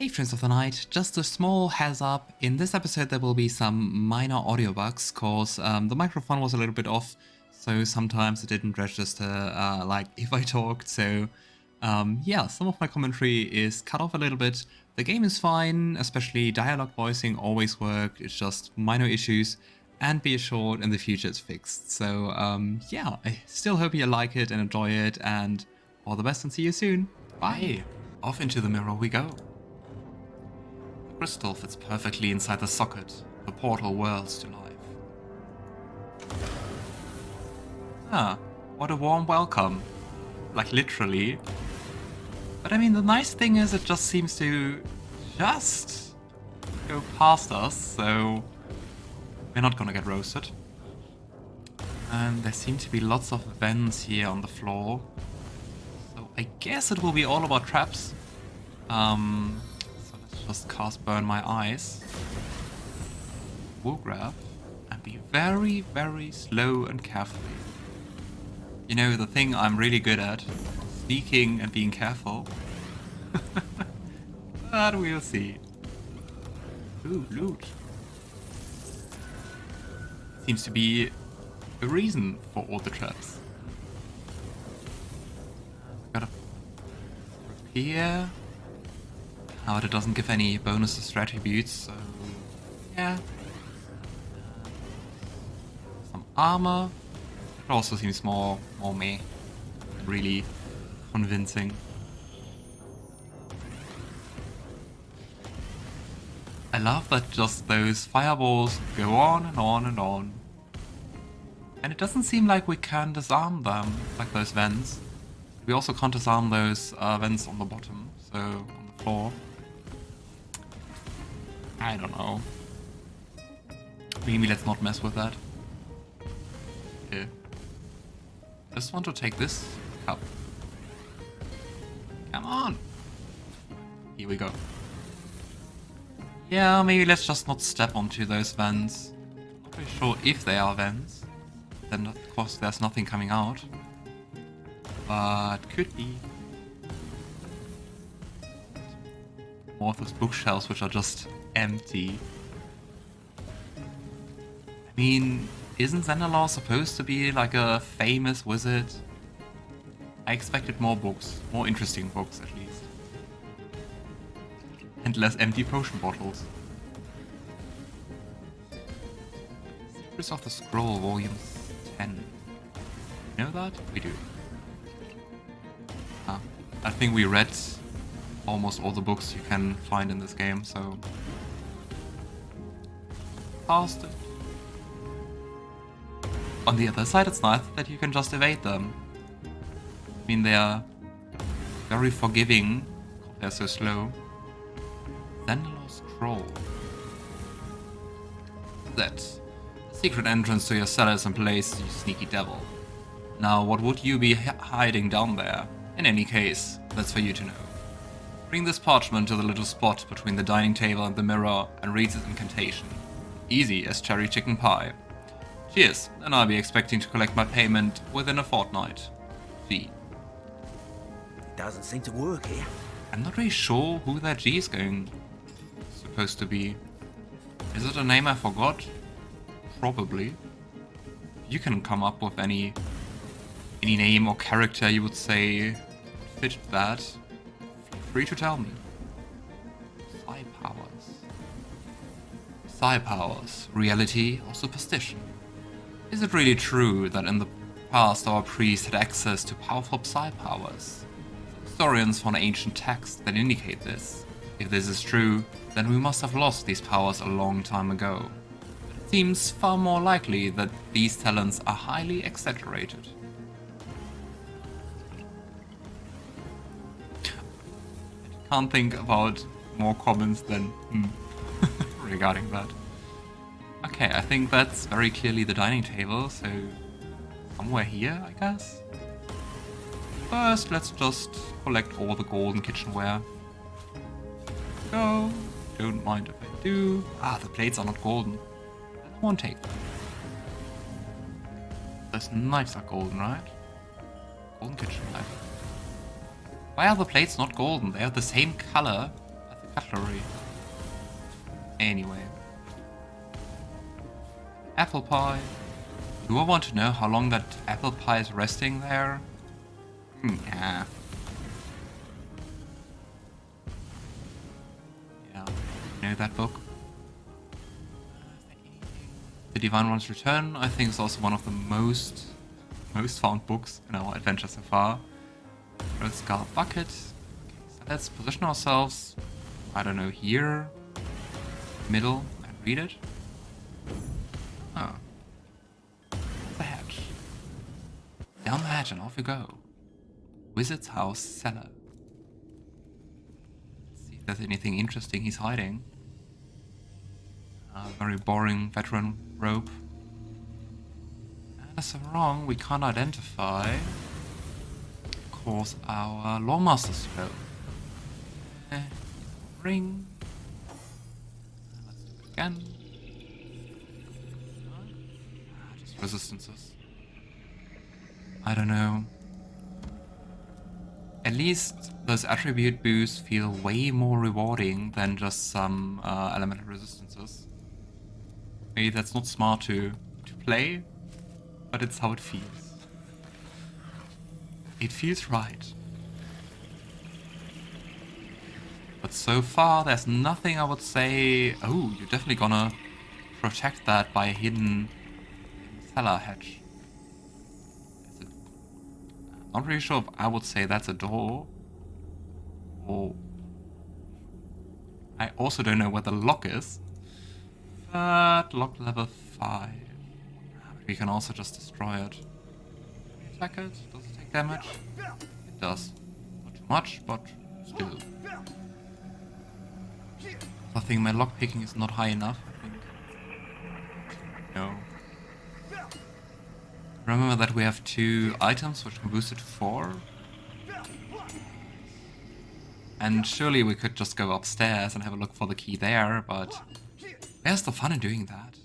Hey friends of the night, just a small heads up, in this episode there will be some minor audio bugs, cause the microphone was a little bit off, so sometimes it didn't register like if I talked, so yeah, some of my commentary is cut off a little bit. The game is fine, especially dialogue voicing always worked, it's just minor issues, and be assured in the future it's fixed. So yeah, I still hope you like it and enjoy it, and all the best and see you soon. Bye! Hey, off into the mirror we go. The crystal fits perfectly inside the socket. The portal whirls to life. Ah, what a warm welcome. Like literally. But I mean, the nice thing is it just seems to just go past us, so we're not gonna get roasted. And there seem to be lots of vents here on the floor. So I guess it will be all about traps. So let's just cast Burn My Eyes. Wolgraff. And be very, very slow and carefully. You know, the thing I'm really good at. Sneaking and being careful. But we'll see. Ooh, loot. Seems to be a reason for all the traps. Gotta prepare. However, it doesn't give any bonuses to attributes, so yeah. Some armor. It also seems more meh. Really convincing. I love that just those fireballs go on and on and on. And it doesn't seem like we can disarm them, like those vents. We also can't disarm those vents on the bottom, so on the floor. I don't know. Maybe let's not mess with that. Okay. Just want to take this cup. Come on! Here we go. Yeah, maybe let's just not step onto those vents. Not really sure if they are vents. Then of course there's nothing coming out. But could be. More of those bookshelves which are just empty. I mean, isn't Zandalor supposed to be like a famous wizard? I expected more books, more interesting books at least. And less empty potion bottles. Secrets of the Scroll, Volume 10. You know that? We do. I think we read almost all the books you can find in this game, so past it. On the other side, it's nice that you can just evade them. I mean, they are very forgiving, they're so slow. Zandalor Scroll. That. Secret entrance to your cellar is in place, you sneaky devil. Now, what would you be hiding down there? In any case, that's for you to know. Bring this parchment to the little spot between the dining table and the mirror and read its incantation. Easy as cherry chicken pie. Cheers, and I'll be expecting to collect my payment within a fortnight. G. It doesn't seem to work here. I'm not really sure who that G is supposed to be. Is it a name I forgot? Probably. You can come up with any name or character you would say fit that. Feel free to tell me. Psi powers. Psi powers, reality or superstition? Is it really true that in the past our priests had access to powerful psi powers? Historians found ancient texts that indicate this. If this is true, then we must have lost these powers a long time ago. But it seems far more likely that these talents are highly exaggerated. I can't think about more comments than regarding that. Okay, I think that's very clearly the dining table, so somewhere here, I guess? First, let's just collect all the golden kitchenware. Go. Don't mind if I do. Ah, the plates are not golden. I won't take them. Those knives are golden, right? Golden kitchen knife. Why are the plates not golden? They are the same color as the cutlery. Anyway. Apple pie. Do I want to know how long that apple pie is resting there? Yeah. Yeah, you know that book? The Divine One's Return, I think, is also one of the most found books in our adventure so far. Red Skull Bucket. Okay, so let's position ourselves, I don't know, here, middle, and read it. Oh. The hatch. Down the hatch and off we go. Wizard's house cellar. Let's see if there's anything interesting he's hiding. Very boring veteran robe. Unless I'm wrong, we can't identify, of course, our Lawmaster's robe. Ring. Let's do it again. Just resistances. I don't know. At least those attribute boosts feel way more rewarding than just some elemental resistances. Maybe that's not smart to play, but it's how it feels. It feels right. But so far, there's nothing I would say, oh, you're definitely gonna protect that by a hidden cellar hatch. I'm not really sure if I would say that's a door. Or I also don't know where the lock is. But lock level 5. But we can also just destroy it. Attack it? Does it take damage? It does. Not too much, but still. I think my lockpicking is not high enough, I think. No. Remember that we have 2 items which can boost it to 4. And surely we could just go upstairs and have a look for the key there, but where's the fun in doing that?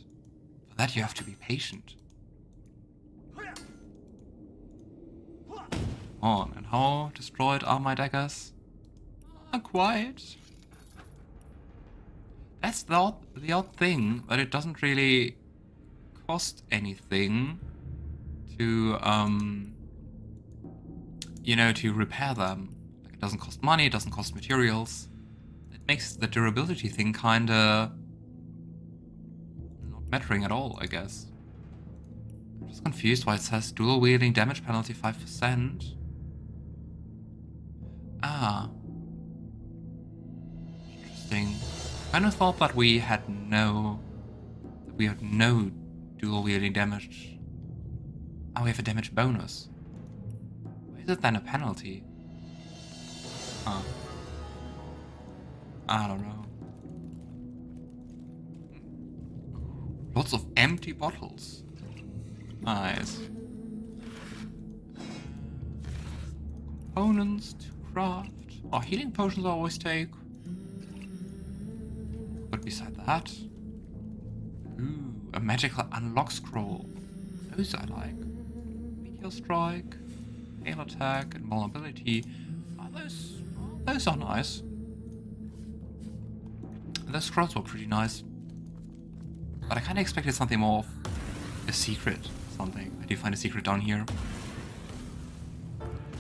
For that you have to be patient. On, and how destroyed are my daggers? Not quite. That's the odd thing, but it doesn't really cost anything to, you know, to repair them. Like, it doesn't cost money, it doesn't cost materials. It makes the durability thing kinda not mattering at all, I guess. I'm just confused why it says dual wielding damage penalty 5%. Ah. Interesting. I kind of thought that we had no dual wielding damage. Oh, we have a damage bonus. Why is it then a penalty? Huh. I don't know. Lots of empty bottles. Nice. Components to craft. Oh, healing potions I always take. But beside that... Ooh, a magical unlock scroll. Those I like. Meteor Strike, Hail Attack, and Vulnerability. Those are nice. Those scrolls were pretty nice. But I kinda expected something more of a secret. Something. I do find a secret down here.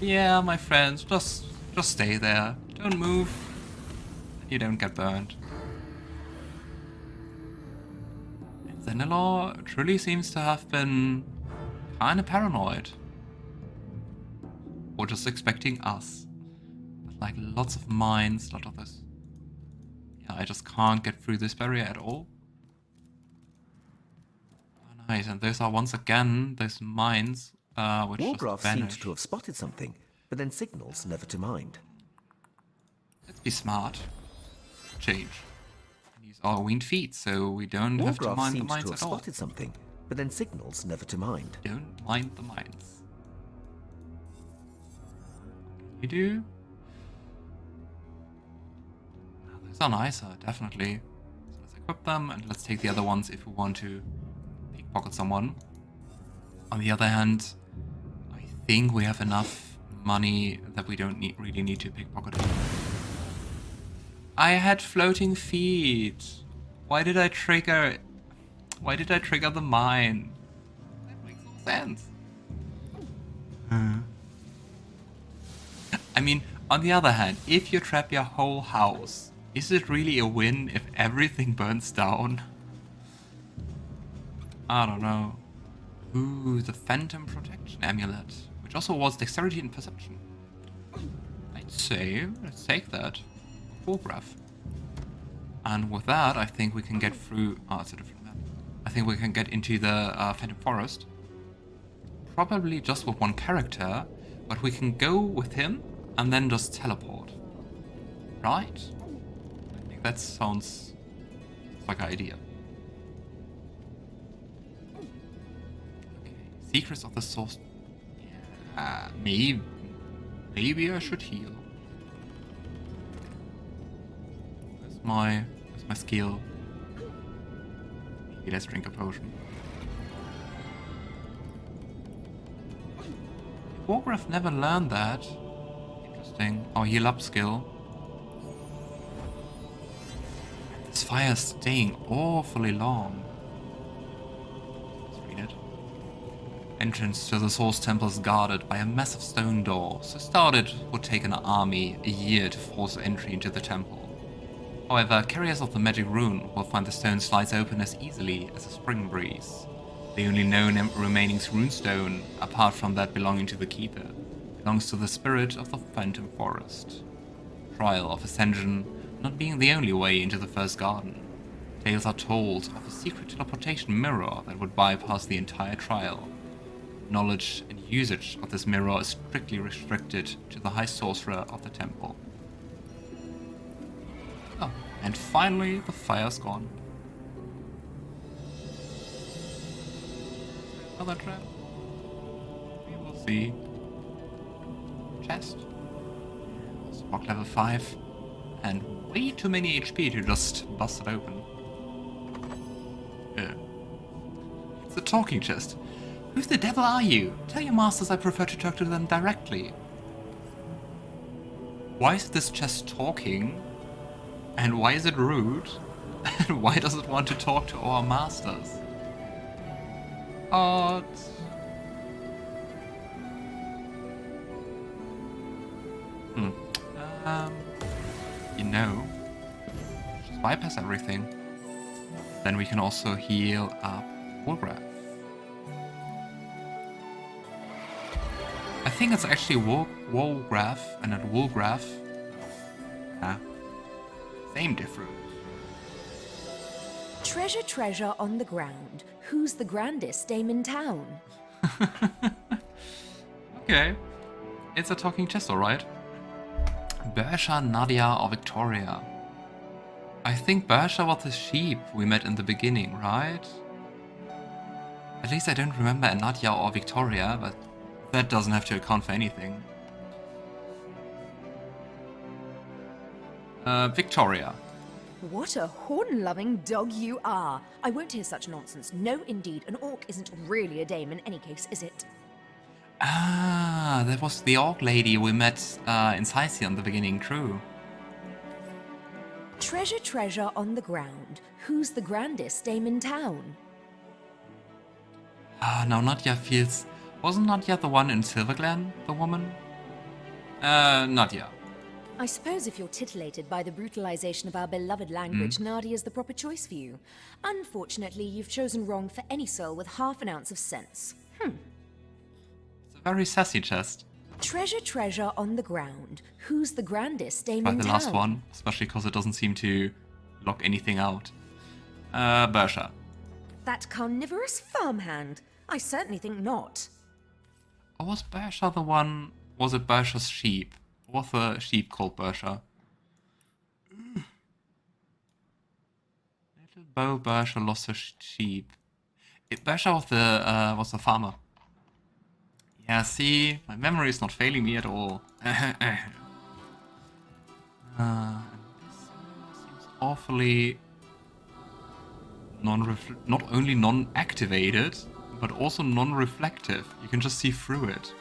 Yeah, my friends, just stay there. Don't move. You don't get burned. Zandalor truly seems to have been kinda paranoid. Or just expecting us. But like lots of mines, lot of this. Yeah, I just can't get through this barrier at all. Oh, nice, and those are once again those mines which Wolgraff just vanish. seems to have spotted something, but then signals never to mind. Let's be smart. Change. These are winged feet, so we don't have to Wolgraff mind the seems mines to have at all. spotted something, but then signals never to mind. Don't mind the mines. You do? Oh, those are nicer, definitely. So let's equip them and let's take the other ones if we want to pickpocket someone. On the other hand, I think we have enough money that we don't really need to pickpocket it. I had floating feet. Why did I trigger the mine? That makes no sense. I mean, on the other hand, if you trap your whole house, is it really a win if everything burns down? I don't know. Ooh, the Phantom Protection Amulet, which also was Dexterity and Perception. I'd say, let's take that. Wolgraff. And with that, I think we can get through... Oh, it's a different map. I think we can get into the Phantom Forest. Probably just with one character, but we can go with him and then just teleport. Right? I think that sounds like an idea. Okay. Secrets of the Source. Yeah, maybe I should heal. Where's my skill? Maybe let's drink a potion. Wolgraff never learned that. Interesting. Oh, heal up skill. This fire's staying awfully long. Let's read it. Entrance to the Source Temple is guarded by a massive stone door, so it would take an army a year to force entry into the temple. However, carriers of the magic rune will find the stone slides open as easily as a spring breeze. The only known remaining runestone, apart from that belonging to the Keeper, belongs to the spirit of the Phantom Forest. Trial of Ascension not being the only way into the First Garden. Tales are told of a secret teleportation mirror that would bypass the entire trial. Knowledge and usage of this mirror is strictly restricted to the High Sorcerer of the temple. Oh, and finally the fire's gone. Another trap. We will see. Chest. Rock level 5. And way too many HP to just bust it open. It's a talking chest. Who the devil are you? Tell your masters I prefer to talk to them directly. Why is this chest talking? And why is it rude? And why does it want to talk to our masters? Odd. You know, just bypass everything. Then we can also heal up Wolgraff. I think it's actually Wolgraff and not Wolgraff. Same difference. Treasure, treasure on the ground. Who's the grandest dame in town? Okay. It's a talking chest, alright. Bersha, Nadia, or Victoria? I think Bersha was the sheep we met in the beginning, right? At least I don't remember a Nadia or Victoria, but that doesn't have to account for anything. Victoria. What a horn-loving dog you are. I won't hear such nonsense. No, indeed. An orc isn't really a dame in any case, is it? Ah, that was the orc lady we met in Cyseal in the beginning, true. Treasure, treasure on the ground. Who's the grandest dame in town? Ah, now Nadia feels... Wasn't Nadia the one in Silverglen, the woman? Nadia. I suppose if you're titillated by the brutalization of our beloved language, Nadia's the proper choice for you. Unfortunately, you've chosen wrong for any soul with half an ounce of sense. It's a very sassy chest. Treasure, treasure on the ground. Who's the grandest dame Try in the town? last one, especially because it doesn't seem to lock anything out. Bersha. That carnivorous farmhand? I certainly think not. Or was Bersha the one... Was it Bersha's sheep? Or was the sheep called Bersha? Little Bo Bersha lost her sheep. Bersha was the farmer. Yeah, see, my memory is not failing me at all. This seems awfully not only non-activated, but also non-reflective. You can just see through it.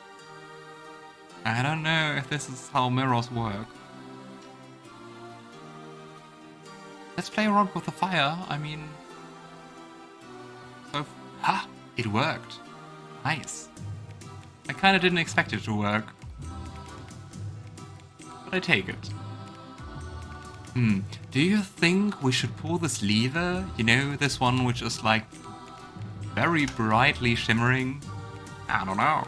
I don't know if this is how mirrors work. let's play around with the fire. I mean, so ha, it worked. Nice. I kind of didn't expect it to work, but I take it. Do you think we should pull this lever? You know, this one which is like very brightly shimmering? I don't know.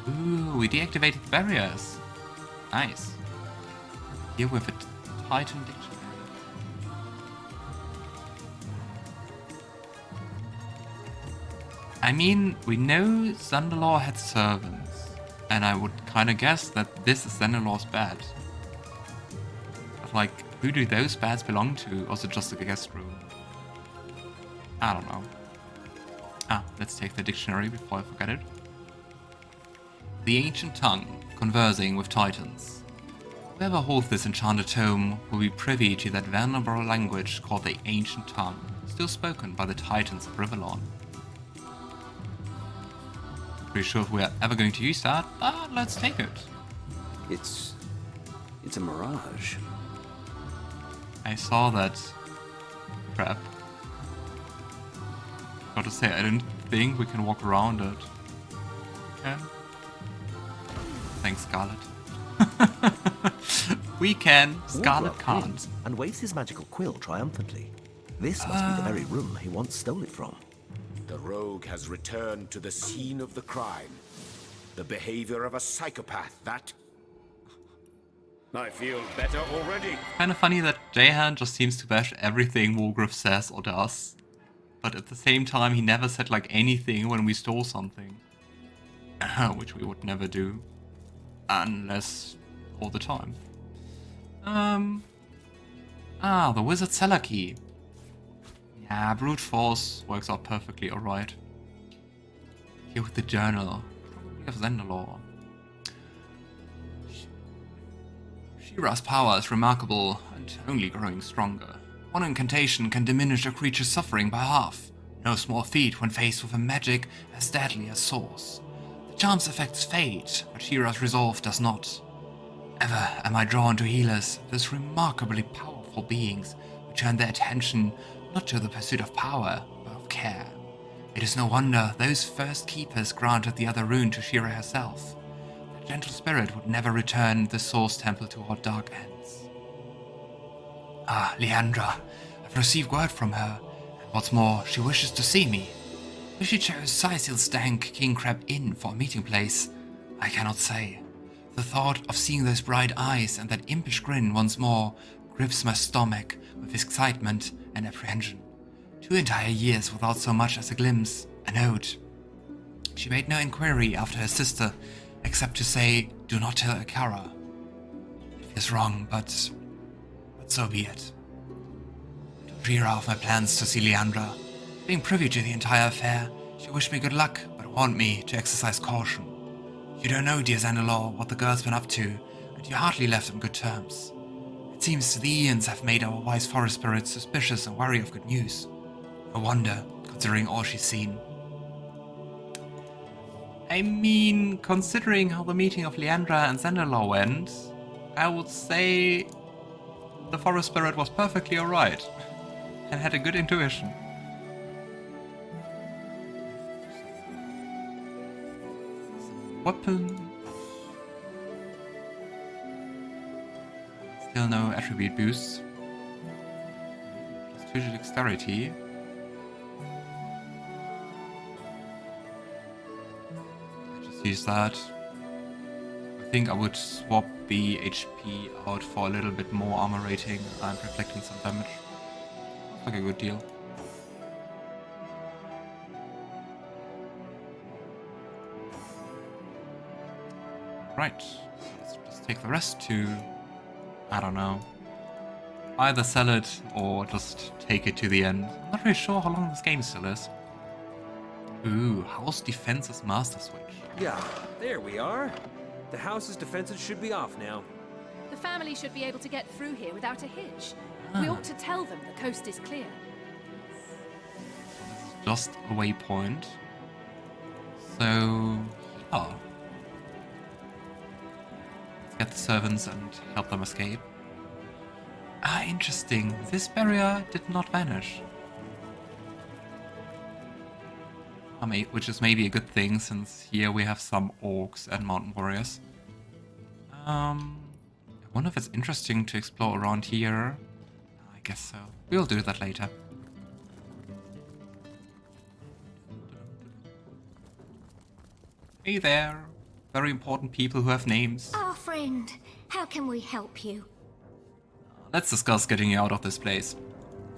Ooh, we deactivated barriers. Nice. Here with a Titan dictionary. I mean, we know Zandalor had servants, and I would kind of guess that this is Zandalor's bed. But like, who do those beds belong to, or is it just a guest room? I don't know. Ah, let's take the dictionary before I forget it. The ancient tongue, conversing with titans. Whoever holds this enchanted tome will be privy to that venerable language called the ancient tongue, still spoken by the titans of Rivellon. Pretty sure if we're ever going to use that, but let's take it. It's a mirage. I saw that crap. Gotta say, I didn't think we can walk around it. Okay. Thanks, Scarlett. We can. Scarlett Wolgraff can't. wins and waves his magical quill triumphantly. This must be the very room he once stole it from. The rogue has returned to the scene of the crime. The behavior of a psychopath, that... I feel better already. Kind of funny that Jahan just seems to bash everything Wolgraff says or does. But at the same time, he never said like anything when we stole something. Which we would never do. Unless all the time. The Wizard Cellar Key. Yeah, brute force works out perfectly alright. Here with the journal. Probably of Zandalor. Shira's power is remarkable and only growing stronger. One incantation can diminish a creature's suffering by half. No small feat when faced with a magic as deadly as swords. The charm's effects fade, but Shira's resolve does not. Ever am I drawn to healers, those remarkably powerful beings who turn their attention not to the pursuit of power, but of care. It is no wonder those first keepers granted the other rune to Shira herself. That gentle spirit would never return the Source Temple to her dark ends. Ah, Leandra, I've received word from her, and what's more, she wishes to see me. If she chose Cyseal's dank King Crab Inn for a meeting place, I cannot say. The thought of seeing those bright eyes and that impish grin once more grips my stomach with excitement and apprehension. 2 entire years without so much as a glimpse, a note. She made no inquiry after her sister, except to say, "Do not tell Akara." It is wrong, but so be it. To Shira of my plans to see Leandra. Being privy to the entire affair, she wished me good luck, but warned me to exercise caution. You don't know, dear Zandalor, what the girl's been up to, and you hardly left on good terms. It seems the Ians have made our wise forest spirits suspicious and wary of good news. No wonder, considering all she's seen. I mean, considering how the meeting of Leandra and Zandalor went, I would say the forest spirit was perfectly alright and had a good intuition. Weapon. Still no attribute boosts. Just 2 dexterity. I just use that. I think I would swap the HP out for a little bit more armor rating and reflecting some damage. Looks like a good deal. Right, let's just take the rest to, I don't know, either sell it or just take it to the end. I'm not really sure how long this game still is. Ooh, House Defense's Master Switch. Yeah, there we are. The house's defenses should be off now. The family should be able to get through here without a hitch. We ought to tell them the coast is clear. Just a waypoint. So, get the servants and help them escape. Ah, interesting. This barrier did not vanish. Which is maybe a good thing, since here we have some orcs and mountain warriors. I wonder if it's interesting to explore around here. I guess so. We'll do that later. Hey there. Very important people who have names. Our friend, how can we help you? Let's discuss getting you out of this place.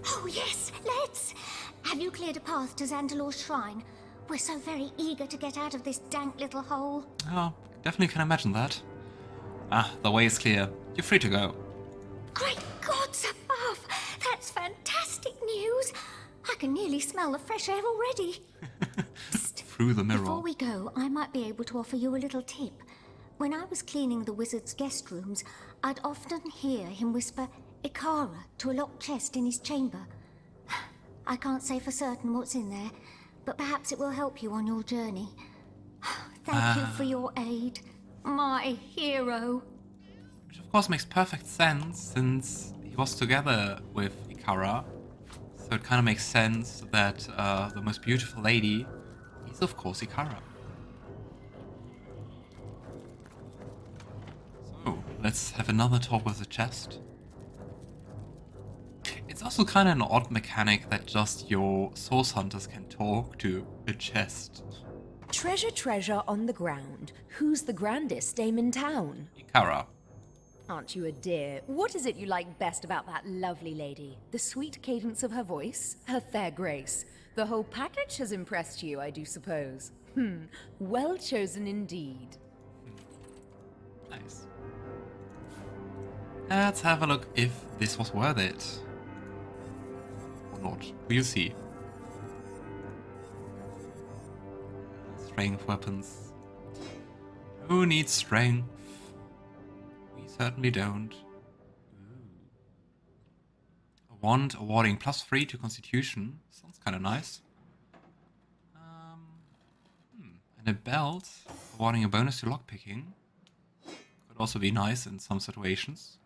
Oh yes, let's! Have you cleared a path to Zandalor's shrine? We're so very eager to get out of this dank little hole. Oh, definitely can imagine that. Ah, the way is clear. You're free to go. Great gods above! That's fantastic news! I can nearly smell the fresh air already. Through the mirror. Before we go, I might be able to offer you a little tip. When I was cleaning the wizard's guest rooms, I'd often hear him whisper Ikara to a locked chest in his chamber. I can't say for certain what's in there, but perhaps it will help you on your journey. Thank you for your aid, my hero. Which of course makes perfect sense, since he was together with Ikara. So it kind of makes sense that the most beautiful lady is of course Ikara. So, let's have another talk with the chest. It's also kind of an odd mechanic that just your source hunters can talk to a chest. Treasure, treasure on the ground. Who's the grandest dame in town? Ikara. Aren't you a dear? What is it you like best about that lovely lady? The sweet cadence of her voice? Her fair grace? The whole package has impressed you, I do suppose. Well chosen indeed. Nice. Let's have a look if this was worth it. Or not. We'll see. Strength weapons. Who needs strength? We certainly don't. A wand awarding +3 to Constitution. Sounds kind of nice. And a belt awarding a bonus to lockpicking. Could also be nice in some situations.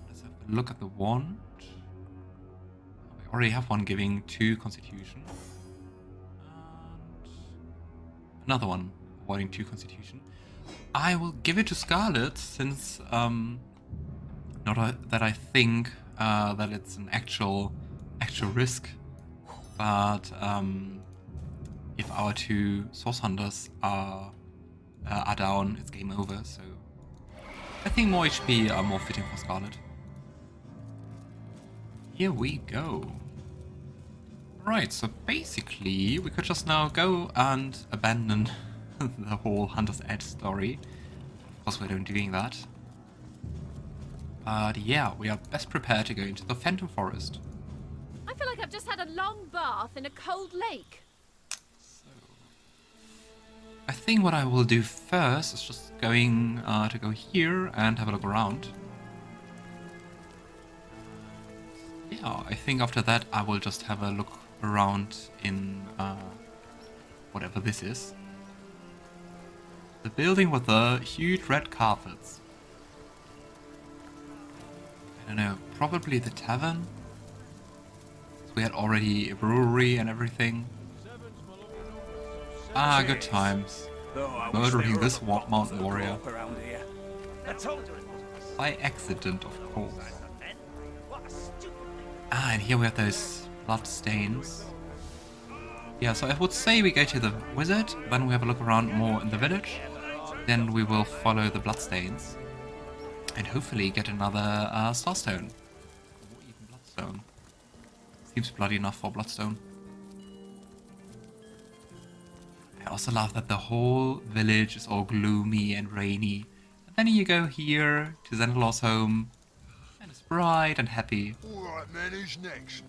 Let's have a look at the wand. We already have one giving 2 Constitution. And another one awarding 2 Constitution. I will give it to Scarlett, since not that I think that it's an actual risk, but if our 2 source hunters are down, it's game over. So I think more HP are more fitting for Scarlett. Here we go. Right, so basically we could just now go and abandon the whole Hunter's Edge story. Of course we're not doing that. But yeah, we are best prepared to go into the Phantom Forest. I feel like I've just had a long bath in a cold lake. I think what I will do first is just going to go here and have a look around. Yeah, I think after that I will just have a look around in whatever this is. The building with the huge red carpets. I don't know, probably the tavern? We had already a brewery and everything. Ah, good times. Murdering this mountain warrior. By accident, of course. Ah, and here we have those blood stains. Yeah, so I would say we go to the wizard, then we have a look around more in the village, then we will follow the bloodstains, and hopefully get another starstone. Or even bloodstone. Seems bloody enough for bloodstone. I also love that the whole village is all gloomy and rainy. And then you go here to Zandalor's home, and it's bright and happy. Alright man, who's next?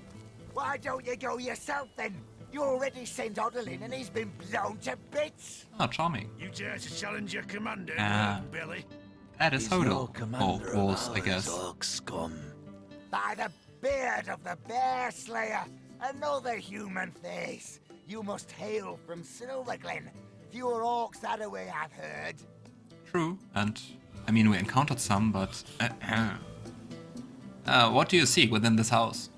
Why don't you go yourself then? You already sent Odelin and he's been blown to bits. Oh, charming. You dare to challenge your commander, Billy? That is Hodel. Or was, I guess. Scum. By the beard of the Bear Slayer, another human face. You must hail from Silverglen. Fewer orcs that away, I've heard. True, and I mean, we encountered some, but... what do you seek within this house?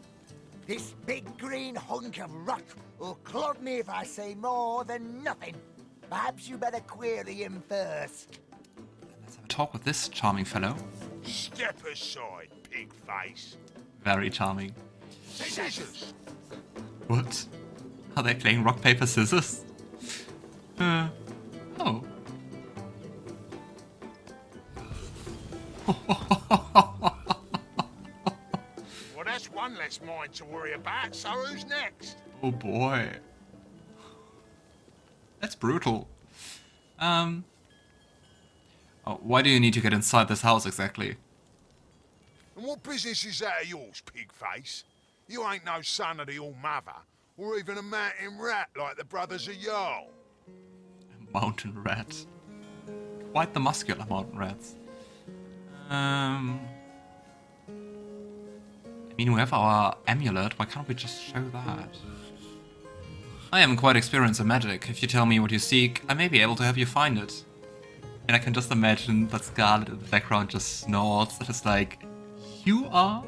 This big green hunk of rot will clod me if I say more than nothing. Perhaps you better query him first. Let's have a talk with this charming fellow. Step aside, pig face. Very charming. Scissors. What? Are they playing rock, paper, scissors? Oh. Well, that's one less mind to worry about, so who's next? Oh boy. That's brutal. Oh, why do you need to get inside this house exactly? And what business is that of yours, pig face? You ain't no son of the All-Mother, or even a mountain rat like the brothers of Jarl. Mountain rat. Quite the muscular mountain rats. I mean, we have our amulet, why can't we just show that? I am quite experienced in magic. If you tell me what you seek, I may be able to help you find it. And I can just imagine that Scarlett in the background just snorts and is like, you are?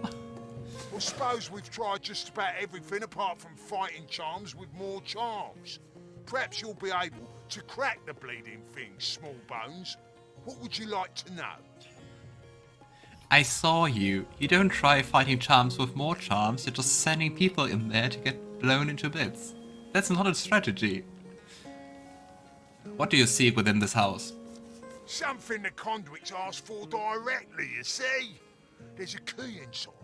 Well, suppose we've tried just about everything apart from fighting charms with more charms. Perhaps you'll be able to crack the bleeding thing, small bones. What would you like to know? I saw you. You don't try fighting charms with more charms, you're just sending people in there to get blown into bits. That's not a strategy. What do you seek within this house? Something the conduits ask for directly, you see? There's a key inside.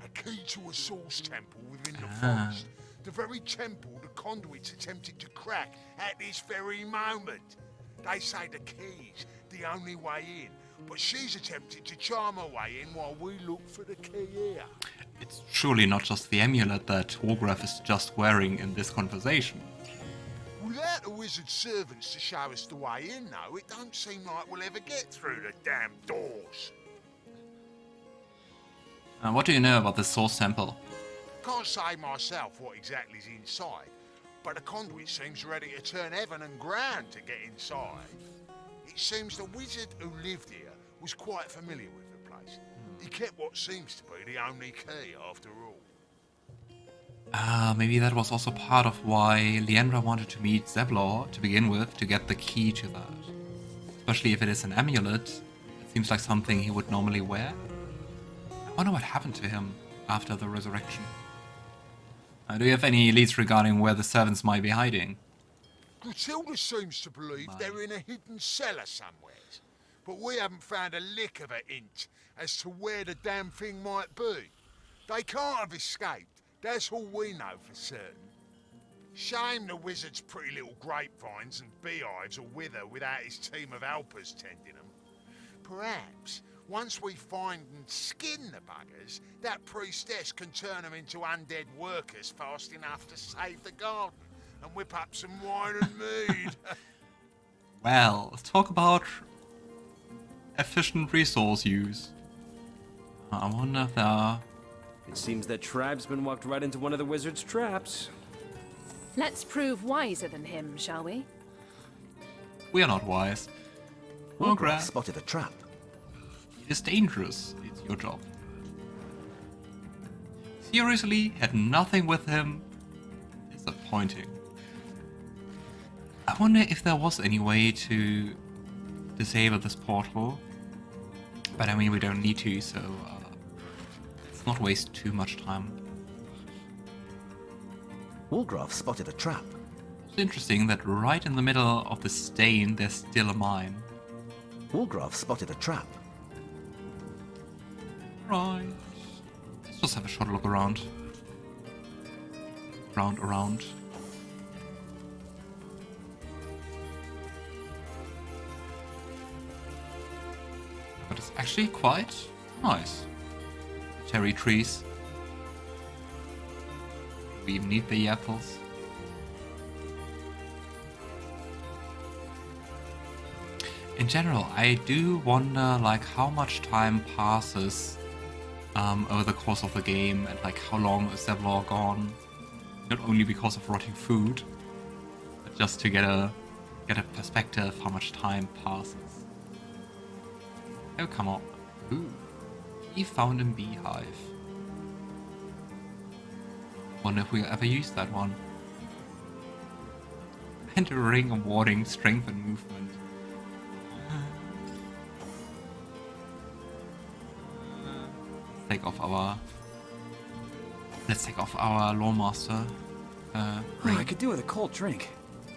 A key to a source temple within the forest. The very temple the conduits attempted to crack at this very moment. They say the key's the only way in, but she's attempted to charm her way in while we look for the key here. It's surely not just the amulet that Wolgraff is just wearing in this conversation. Without the wizard's servants to show us the way in, though, it don't seem like we'll ever get through the damn doors. What do you know about this source temple? Can't say myself what exactly is inside, but the conduit seems ready to turn heaven and ground to get inside. It seems the wizard who lived here was quite familiar with the place. He kept what seems to be the only key after all. Maybe that was also part of why Leandra wanted to meet Zandalor to begin with, to get the key to that. Especially if it is an amulet, it seems like something he would normally wear. I wonder what happened to him after the resurrection. Do you have any leads regarding where the servants might be hiding? Gruntilda seems to believe they're in a hidden cellar somewhere, but we haven't found a lick of a hint as to where the damn thing might be. They can't have escaped, that's all we know for certain. Shame the wizard's pretty little grapevines and beehives will wither without his team of helpers tending them. Perhaps, once we find and skin the buggers, that priestess can turn them into undead workers fast enough to save the garden and whip up some wine and mead. Well, let's talk about efficient resource use. I wonder if there are... It seems that tribesman walked right into one of the wizard's traps. Let's prove wiser than him, shall we? We are not wise. Wolgraff spotted a trap. It is dangerous. It's your job. Seriously, had nothing with him. Disappointing. I wonder if there was any way to disable this portal. But I mean, we don't need to, so let's not waste too much time. Wolgraff spotted a trap. It's interesting that right in the middle of the stain, there's still a mine. Wolgraff spotted a trap. Right. Let's just have a short look around. Around. But it's actually quite nice. Cherry trees. We even need the apples. In general, I do wonder like how much time passes over the course of the game, and like how long is Zandalor gone? Not only because of rotting food, but just to get a perspective how much time passes. Oh, come on. Ooh. He found a beehive. Wonder if we'll ever use that one. And a ring awarding strength and movement. Let's take off our Lore Master. I could do with a cold drink.